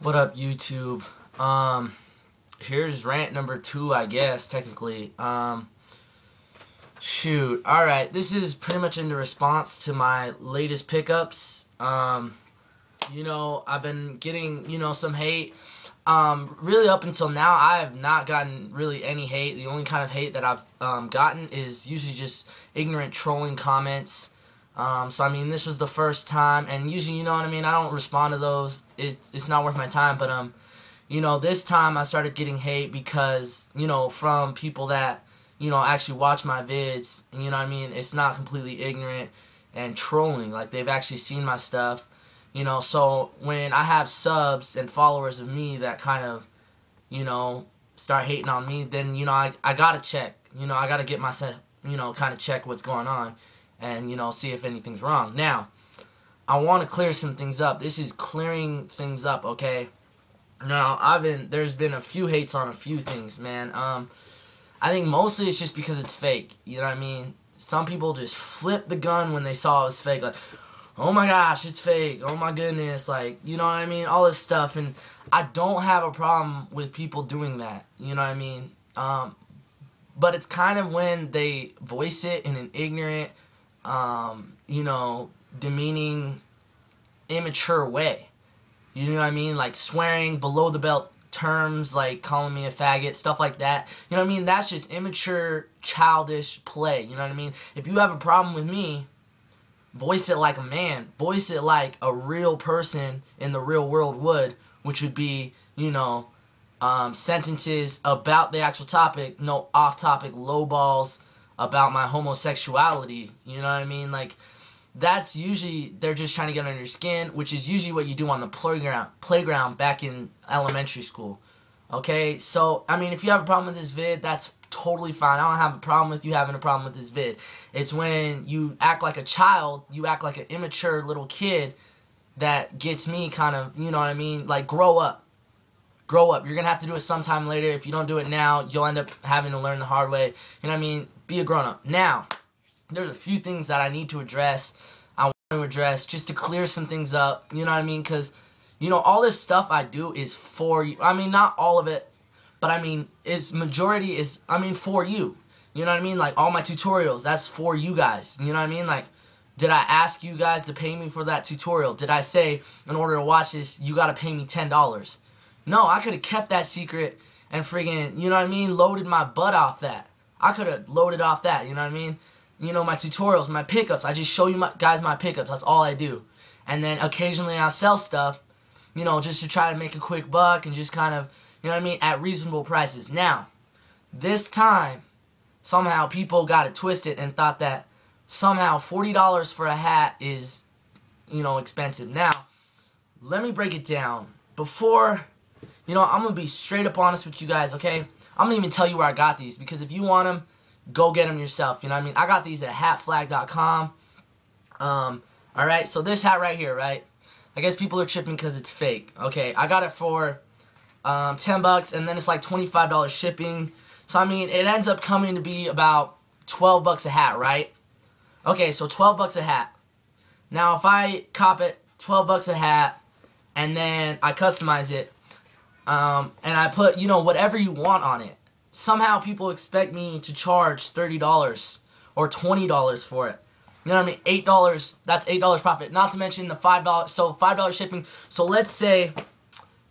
What up, YouTube? Here's rant number 2, I guess, technically. Shoot. Alright, this is pretty much in response to my latest pickups. I've been getting, some hate. Really up until now, I have not gotten really any hate. The only kind of hate that I've, gotten is usually just ignorant trolling comments. So I mean, this was the first time, and usually, I don't respond to those. It's not worth my time, but this time I started getting hate because, from people that, actually watch my vids, and it's not completely ignorant and trolling, like they've actually seen my stuff, so when I have subs and followers of me that kind of, start hating on me, then, I gotta check, I gotta get myself, kind of check what's going on. And, see if anything's wrong. Now, I want to clear some things up. This is clearing things up, okay? Now, there's been a few hates on a few things, man. I think mostly it's just because it's fake, you know what I mean? Some people just flipped the gun when they saw it was fake, like, oh my gosh, it's fake, oh my goodness, like, you know what I mean? All this stuff, and I don't have a problem with people doing that, you know what I mean? But it's kind of when they voice it in an ignorant, demeaning, immature way. You know what I mean? Like swearing, below the belt terms, like calling me a faggot, stuff like that. You know what I mean? That's just immature, childish play. You know what I mean? If you have a problem with me, voice it like a man. Voice it like a real person in the real world would, which would be, sentences about the actual topic, no off-topic lowballs about my homosexuality, you know what I mean? Like, that's usually, they're just trying to get under your skin, which is usually what you do on the playground back in elementary school, okay? So, I mean, if you have a problem with this vid, that's totally fine. I don't have a problem with you having a problem with this vid. It's when you act like a child, you act like an immature little kid, that gets me kind of, you know what I mean? Like, grow up. Grow up. You're going to have to do it sometime later. If you don't do it now, you'll end up having to learn the hard way. You know what I mean? Be a grown-up. Now, there's a few things that I need to address, I want to address, just to clear some things up, you know what I mean? Because, all this stuff I do is for you. I mean, not all of it, but I mean, majority is, for you. You know what I mean? Like, all my tutorials, that's for you guys. You know what I mean? Like, did I ask you guys to pay me for that tutorial? Did I say, in order to watch this, you got to pay me $10? No, I could have kept that secret and friggin', you know what I mean, loaded my butt off that. I could have loaded off that, you know what I mean? My tutorials, my pickups, I just show you guys my pickups, that's all I do. And then occasionally I'll sell stuff, just to try to make a quick buck and just kind of, you know what I mean, at reasonable prices. Now, this time, somehow people got it twisted and thought that somehow $40 for a hat is, expensive. Now, let me break it down. Before, I'm going to be straight up honest with you guys, okay? I'm going to even tell you where I got these, because if you want them, go get them yourself, you know what I mean? I got these at hatflag.com. Alright, so this hat right here, right? I guess people are tripping because it's fake. Okay, I got it for $10, and then it's like $25 shipping. So, I mean, it ends up coming to be about $12 a hat, right? Okay, so $12 a hat. Now, if I cop it, $12 a hat, and then I customize it, and I put, whatever you want on it. Somehow people expect me to charge $30 or $20 for it. You know what I mean? $8, that's $8 profit. Not to mention the $5, so $5 shipping. So let's say,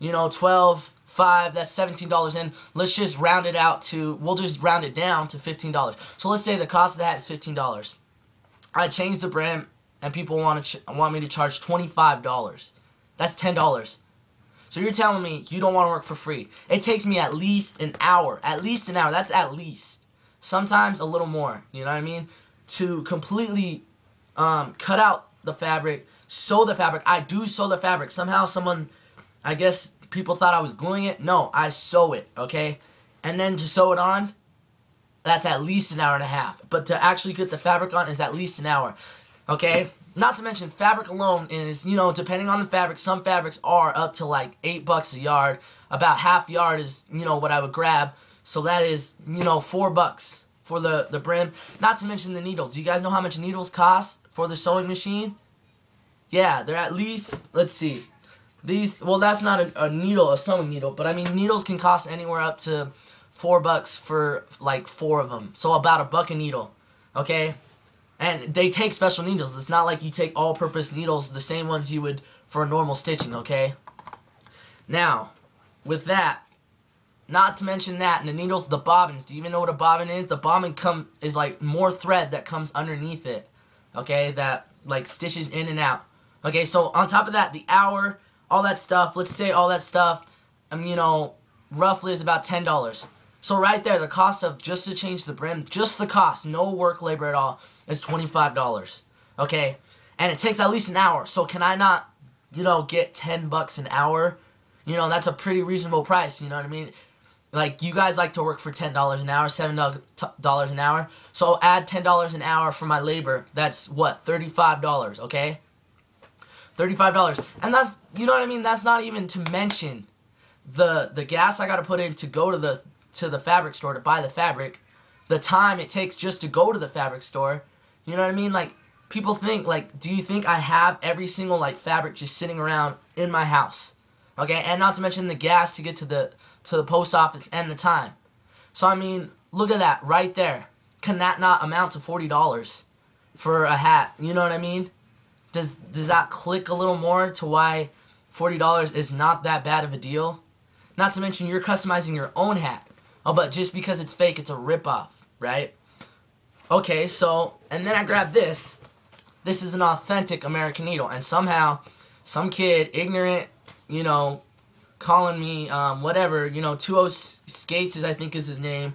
12, 5, that's $17 in. Let's just round it out to, we'll just round it down to $15. So let's say the cost of the hat is $15. I change the brand and people want me to charge $25. That's $10. So you're telling me you don't want to work for free. It takes me at least an hour. At least an hour. That's at least. Sometimes a little more. You know what I mean? To completely cut out the fabric, sew the fabric. I do sew the fabric. Somehow I guess people thought I was gluing it. No, I sew it, okay? And then to sew it on, that's at least an hour and a half. But to actually get the fabric on is at least an hour, okay? Not to mention, fabric alone is, depending on the fabric, some fabrics are up to like $8 a yard. About half yard is, what I would grab. So that is, $4 for the brim. Not to mention the needles. Do you guys know how much needles cost for the sewing machine? Yeah, they're at least, let's see. well, that's not a needle, a sewing needle, but I mean, needles can cost anywhere up to $4 for like 4 of them. So about $1 a needle, okay? And they take special needles. It's not like you take all-purpose needles, the same ones you would for normal stitching, okay? Now, with that, not to mention that, and the needles, the bobbins. Do you even know what a bobbin is? The bobbin is like more thread that comes underneath it, okay? That like stitches in and out. Okay, so on top of that, the hour, all that stuff, let's say all that stuff, you know, roughly is about $10. So right there, the cost of just to change the brim, just the cost, no work labor at all, is $25. Okay, and it takes at least an hour. So can I not, you know, get $10 an hour? You know, that's a pretty reasonable price. You know what I mean? Like, you guys like to work for $10 an hour, $7 an hour. So add $10 an hour for my labor. That's what, $35, okay? $35. And that's, you know what I mean? That's not even to mention the gas I got to put in to go to the fabric store to buy the fabric, the time it takes just to go to the fabric store. You know what I mean? Like, people think, like, do you think I have every single, like, fabric just sitting around in my house? Okay, and not to mention the gas to get to the post office and the time. So, I mean, look at that right there. Can that not amount to $40 for a hat? You know what I mean? Does that click a little more to why $40 is not that bad of a deal? Not to mention you're customizing your own hat. Oh, but just because it's fake, it's a ripoff, right? Okay, so, and then I grabbed this. This is an authentic American Needle. And somehow, some kid, ignorant, you know, calling me, whatever, you know, 20 Skates, I think is his name,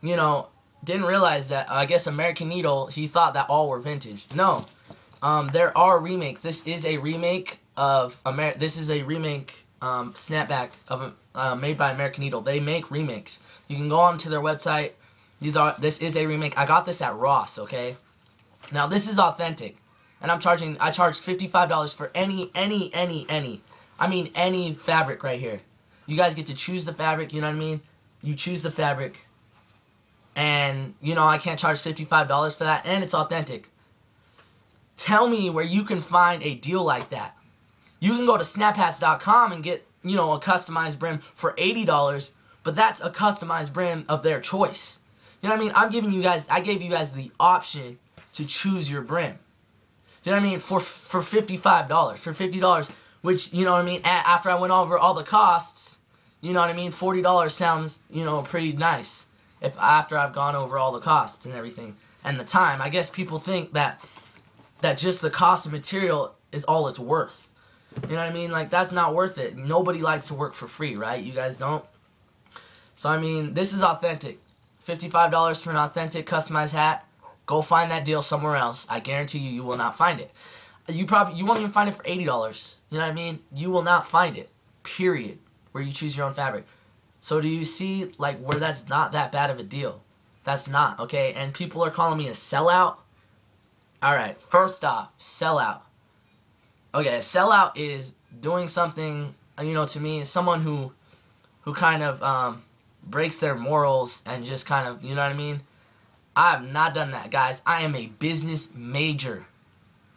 you know, didn't realize that, I guess American Needle, he thought that all were vintage. No. There are remakes. This is a remake of snapback of made by American Needle. They make remakes. You can go onto their website. This is a remake. I got this at Ross, okay? Now this is authentic. And I charge $55 for any fabric right here. You guys get to choose the fabric, you know what I mean? You choose the fabric. And, you know, I can't charge $55 for that, and it's authentic. Tell me where you can find a deal like that. You can go to snaphats.com and get, you know, a customized brim for $80, but that's a customized brim of their choice. You know what I mean? I gave you guys the option to choose your brim. You know what I mean? For $55, for $50, which, you know what I mean, after I went over all the costs, you know what I mean, $40 sounds, you know, pretty nice after I've gone over all the costs and everything and the time. I guess people think that just the cost of material is all it's worth. You know what I mean? Like, that's not worth it. Nobody likes to work for free, right? You guys don't? So, I mean, this is authentic. $55 for an authentic customized hat. Go find that deal somewhere else. I guarantee you, you will not find it. You won't even find it for $80. You know what I mean? You will not find it. Period. Where you choose your own fabric. So do you see, like, where that's not that bad of a deal? That's not, okay? And people are calling me a sellout. Alright, first off, sellout. Okay, a sellout is doing something, you know, to me, someone who kind of breaks their morals and just kind of, you know what I mean? I have not done that, guys. I am a business major.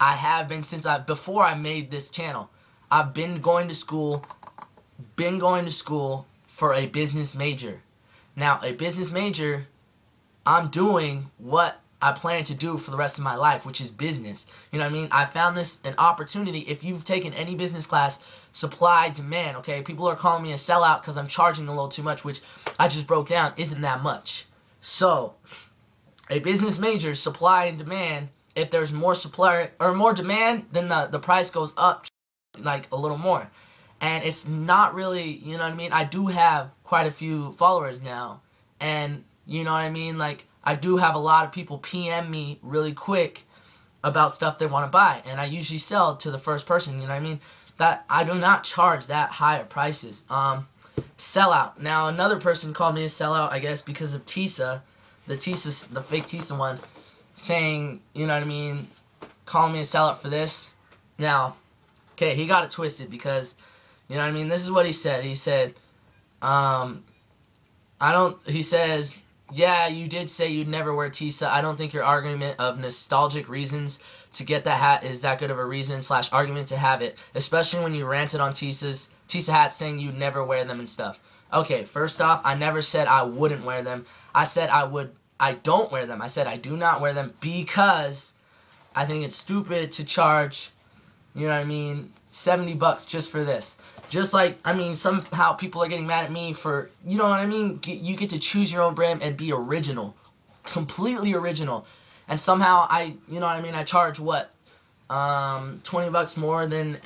I have been before I made this channel. I've been going to school for a business major. Now, a business major, I'm doing what I plan to do for the rest of my life, which is business. You know what I mean? I found this an opportunity. If you've taken any business class, supply, demand, okay? People are calling me a sellout because I'm charging a little too much, which I just broke down isn't that much. So, a business major, supply and demand, if there's more supply or more demand, then the price goes up like a little more. And it's not really, you know what I mean? I do have quite a few followers now. And, you know what I mean? Like, I do have a lot of people PM me really quick about stuff they want to buy. And I usually sell to the first person, you know what I mean? That I do not charge that high of prices. Sellout. Now, another person called me a sellout, I guess, because of Tisa. The fake Tisa one. Saying, you know what I mean? Calling me a sellout for this. Now, okay, he got it twisted because, you know what I mean? This is what he said. He said, he says, yeah, you did say you'd never wear Tisa. I don't think your argument of nostalgic reasons to get that hat is that good of a reason / argument to have it, especially when you ranted on Tisa hats saying you never wear them and stuff. Okay, first off, I never said I wouldn't wear them. I said I don't wear them. I said I do not wear them because I think it's stupid to charge, you know what I mean, $70 just for this. Just like, I mean, somehow people are getting mad at me for, you know what I mean? You get to choose your own brand and be original. Completely original. And somehow you know what I mean, I charge what? $20 more than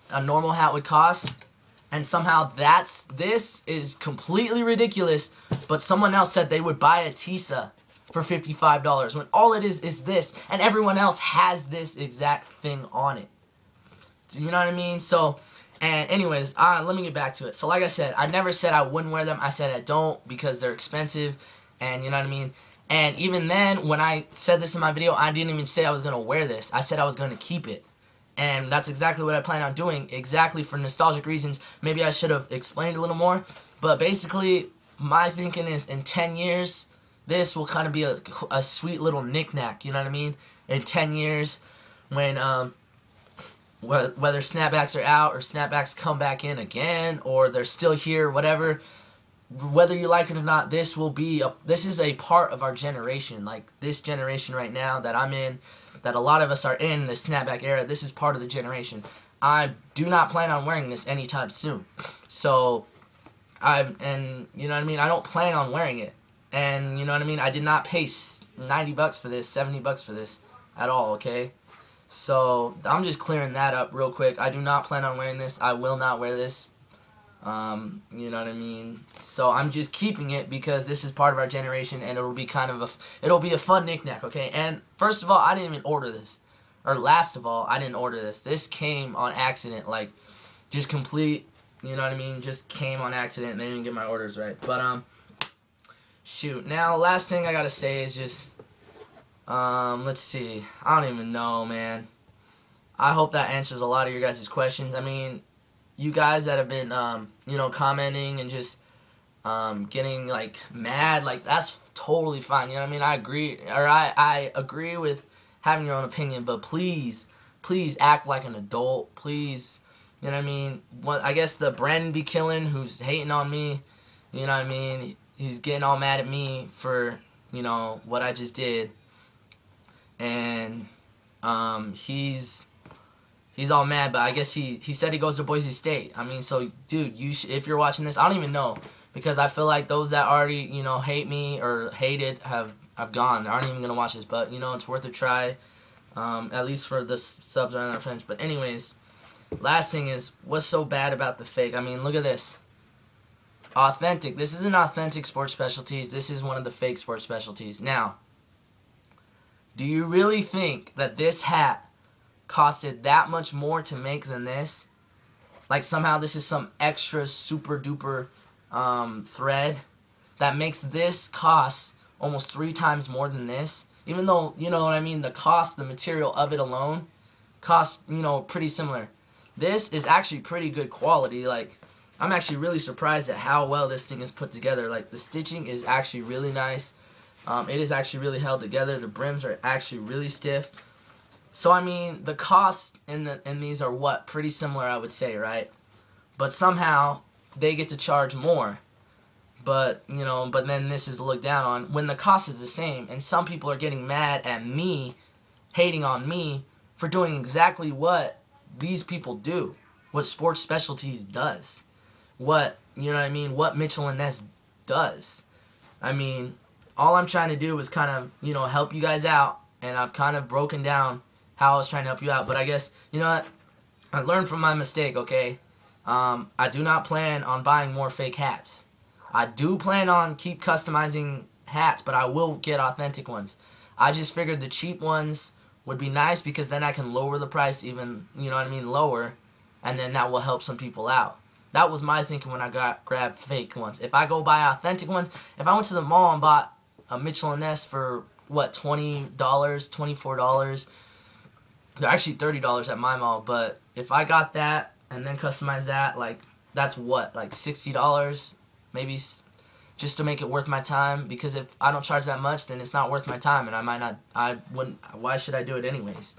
a normal hat would cost. And somehow this is completely ridiculous. But someone else said they would buy a Tisa for $55 when all it is this. And everyone else has this exact thing on it. You know what I mean? So, and anyways, let me get back to it. So like I said, I never said I wouldn't wear them. I said I don't because they're expensive. And you know what I mean? And even then, when I said this in my video, I didn't even say I was going to wear this. I said I was going to keep it. And that's exactly what I plan on doing, exactly for nostalgic reasons. Maybe I should have explained a little more. But basically, my thinking is in 10 years, this will kind of be a sweet little knick-knack, you know what I mean? In 10 years, when whether snapbacks are out or snapbacks come back in again, or they're still here, whatever, whether you like it or not, this is a part of our generation. Like, this generation right now that I'm in, that a lot of us are in, the snapback era, this is part of the generation. I do not plan on wearing this anytime soon. So, and you know what I mean, I don't plan on wearing it. And, you know what I mean, I did not pay $90 for this, $70 for this at all, okay? So, I'm just clearing that up real quick. I do not plan on wearing this. I will not wear this. You know what I mean? So I'm just keeping it because this is part of our generation, and it'll be it'll be a fun knick-knack, okay? And first of all, I didn't even order this. Or last of all, I didn't order this. This came on accident, like, just complete, you know what I mean? Just came on accident, and I didn't even get my orders right. But, shoot. Now, last thing I gotta say is just, let's see. I don't even know, man. I hope that answers a lot of your guys' questions. I mean, you guys that have been, you know, commenting and just getting, like, mad, like, that's totally fine. You know what I mean? I agree with having your own opinion, but please act like an adult. Please, you know what I mean? I guess the Brandon be killing who's hating on me, you know what I mean? He's getting all mad at me for, you know, what I just did. And he's all mad, but I guess he said he goes to Boise State. I mean, so, dude, if you're watching this, I don't even know. Because I feel like those that already, you know, hate me or hated have gone. They aren't even going to watch this. But, you know, it's worth a try. At least for the subs on our friends. But anyways, last thing is, what's so bad about the fake? I mean, look at this. Authentic. This isn't authentic sports specialties. This is one of the fake sports specialties. Now, do you really think that this hat costed that much more to make than this? Like, somehow this is some extra super duper thread that makes this cost almost 3 times more than this, even though, you know what I mean, the material of it alone costs, you know, pretty similar. This is actually pretty good quality. Like, I'm actually really surprised at how well this thing is put together. Like, the stitching is actually really nice. It is actually really held together. The brims are actually really stiff. So, I mean, the costs in these are what? Pretty similar, I would say, right? But somehow, they get to charge more. But, you know, but then this is looked down on when the cost is the same. And some people are getting mad at me, hating on me, for doing exactly what these people do. What Sports Specialties does. What, you know what I mean, what Mitchell & Ness does. I mean, all I'm trying to do is kind of, you know, help you guys out. And I've kind of broken down how I was trying to help you out. But I guess, you know what, I learned from my mistake, okay? I do not plan on buying more fake hats. I do plan on keep customizing hats, but I will get authentic ones. I just figured the cheap ones would be nice because then I can lower the price even, you know what I mean, lower, and then that will help some people out. That was my thinking when I grabbed fake ones. If I go buy authentic ones, if I went to the mall and bought a Mitchell & Ness for, what, $20, $24, they're actually $30 at my mall, but if I got that and then customized that, like, that's what, like $60? Maybe just to make it worth my time, because if I don't charge that much, then it's not worth my time, and why should I do it anyways?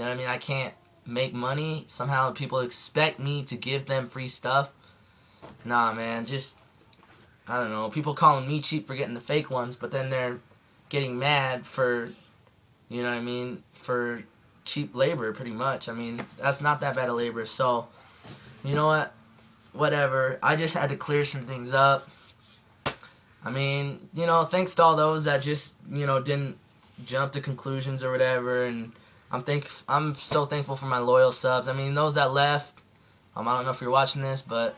You know what I mean? I can't make money. Somehow people expect me to give them free stuff. Nah, man, just, I don't know, people calling me cheap for getting the fake ones, but then they're getting mad for, you know what I mean, for cheap labor, pretty much. I mean, that's not that bad of labor, so, you know what, whatever. I just had to clear some things up. I mean, you know, thanks to all those that just, you know, didn't jump to conclusions or whatever, and I'm so thankful for my loyal subs. I mean, those that left, I don't know if you're watching this, but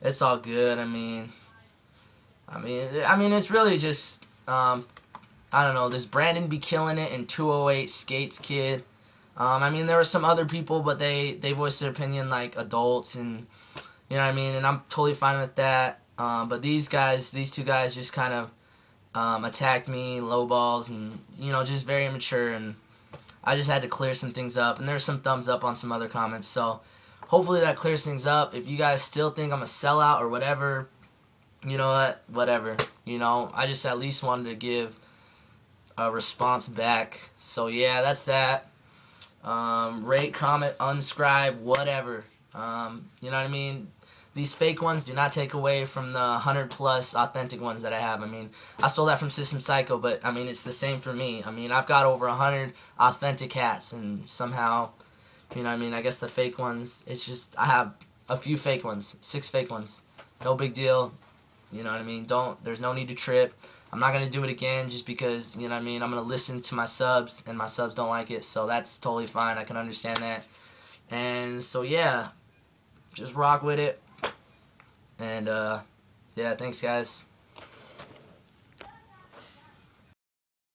it's all good. I mean, it's really just, I don't know, this Brandon be killing it and 208 Skates Kid. I mean, there were some other people, but they voiced their opinion like adults, and, you know what I mean, and I'm totally fine with that. But these two guys just kind of attacked me, low balls, and, you know, just very immature, and I just had to clear some things up, and there's some thumbs up on some other comments, so hopefully that clears things up. If you guys still think I'm a sellout or whatever, you know what, whatever, you know, I just at least wanted to give a response back. So yeah, that's that. Rate, comment, unscribe, whatever. You know what I mean? These fake ones do not take away from the 100+ authentic ones that I have. I mean, I stole that from System Psycho, but I mean, it's the same for me. I mean, I've got over 100 authentic hats, and somehow, you know what I mean, I guess the fake ones, it's just, I have a few fake ones, 6 fake ones. No big deal. You know what I mean? There's no need to trip. I'm not going to do it again just because, you know what I mean, I'm going to listen to my subs, and my subs don't like it, so that's totally fine. I can understand that. And so, yeah, just rock with it. And, yeah, thanks, guys.